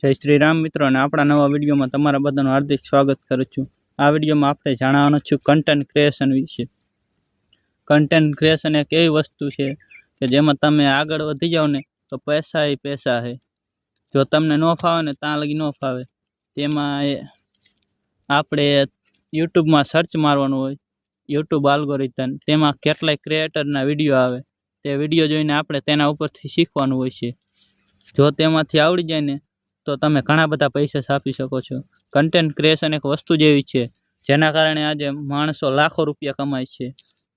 जय श्री राम मित्रों ने अपना नवा विडियो में तमारा बधानु हार्दिक स्वागत करूँ छूँ। आ विडियो में आपणे जाणवानुं छे कन्टेન્ટ क्रिएशन विषे। कन्टेન્ટ क्रिएशन एक एवी वस्तु है कि जेमां तमे आगळ वधी जाओ ने तो पैसा ही पैसा है। जो तमने न फावे ने त्यां लगी न फावे। तेमां आपणे यूट्यूब में सर्च मारवानुं होय, यूट्यूब एल्गोरिथम तेमां केटलाय क्रिएटरना विडियो आवे, ते विडियो जोईने आपणे तेना उपरथी शीखवानुं होय छे। जो तेमांथी आवड़ी जाय ने तो तमे घणा बधा पैसा छापी शको छो। कन्टेન્ટ क्रिएशन एक वस्तु जेवी छे जेना कारणे आज माणसो लाखों रुपया कमाय छे।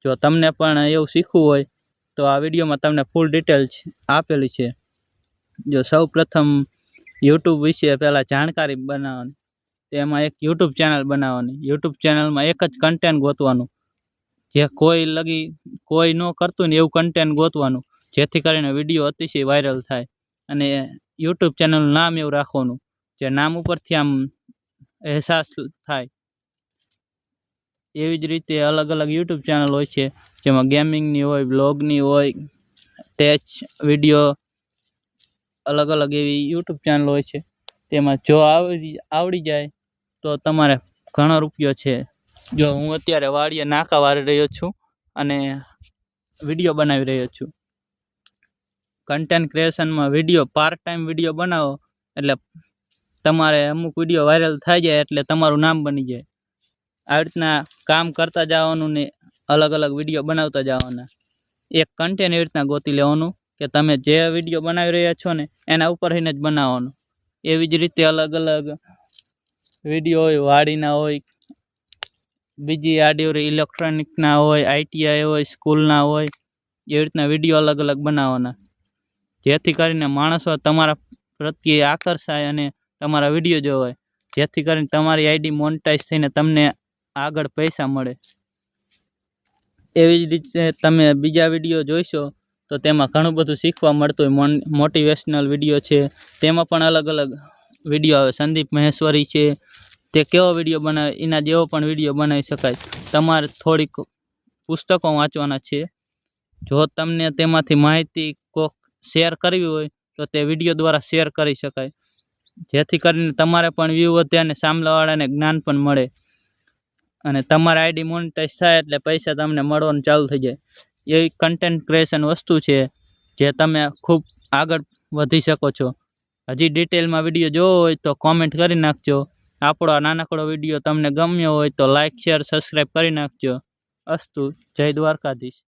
जो तमने पण एवुं शीखवुं होय तो आ विडियो में तमने फूल डिटेल आपेली छे। जो सौ प्रथम यूट्यूब विषे पहला जाणकारी बनाववानी, तेमां एक यूट्यूब चेनल बनाववानी। यूट्यूब चेनल में एक ज कन्टेન્ટ गोतवानुं जे कोई लगी कोई न करतुं ने एवुं कन्टेન્ટ गोतवानुं जेथी करीने विडियो अतिशय वायरल थाय। अने यूट्यूब चेनल नाम एवुं राखवानुं जे नाम उपरथी आम अहसास थाय। एवी ज रीते अलग अलग यूट्यूब चेनल होय छे जेमां गेमिंग नी होय, ब्लॉग नी होय, टेच विडियो अलग अलग एवी यूट्यूब चेनल होय छे। तेमां जो आवड़ी जाय तो तमारे घणो रुपयो छे। जो हूँ अत्यारे वाड़िये नाका वारी रह्यो छुं अने विडियो बनावी रह्यो छुं। कन्टेન્ટ क्रिएशन में विडियो पार्ट टाइम विडियो बनावो एटले तमारे अमुक विडियो वायरल थाई जाय एटले तमारुं नाम बनी जाय। आ रीतना काम करता जावानुं ने अलग अलग विडियो बनावता जावाना। एक कन्टेન્ટ एवी रीतना गोती लेवानुं के तमे जे विडियो बनावी रह्या छो ने एना उपर रहीने ज बनाववानुं। एवी ज रीते अलग अलग विडियो होय, वाड़ीना होय, बीजी आडियो इलेक्ट्रॉनिकना होय, आईटीआई होय, स्कूलना होय, एवी रीतना विडियो अलग अलग बनाववाना जेथी करीने माणसो तमारा प्रत्ये आकर्षाय अने तमारा विडियो जोवे, जेथी करीने तमारी आईडी मोनेटाइज थईने तमने आगळ पैसा मळे। एवी ज रीते तमे बीजा विडियो जोईशो तो तेमां घणुं बधुं शीखवा मळतुं होय। मोटिवेशनल विडियो छे तेमां पण अलग अलग विडियो आवे। संदीप महेश्वरी छे ते केवो विडियो बनावे एना जेवो पण विडियो बनावी शकाय। तमारे थोड़ीक पुस्तकों वांचवाना छे। जो तमने तेमांथी माहिती कोक शेर करवी होय तो ते विडियो द्वारा शेर करी शकाय, जेथी करीने तमारे पण व्यू वधे अने सामलावाळाने ज्ञान पण मळे अने तमारी आईडी मोनेटाइज थाय एटले पैसा तमने मळवानुं चालू थई जाय। एवी कन्टेન્ટ क्रिएशन वस्तु छे जे तमे खूब आगळ वधी शको छो। हजी डिटेल में विडियो जोवो होय तो कॉमेंट करी नाखजो। आपणो आ नानकड़ो विडियो तमने गम्यो होय तो लाइक शेर सब्सक्राइब करी नाखजो। अस्तु। जय द्वारकाधीश।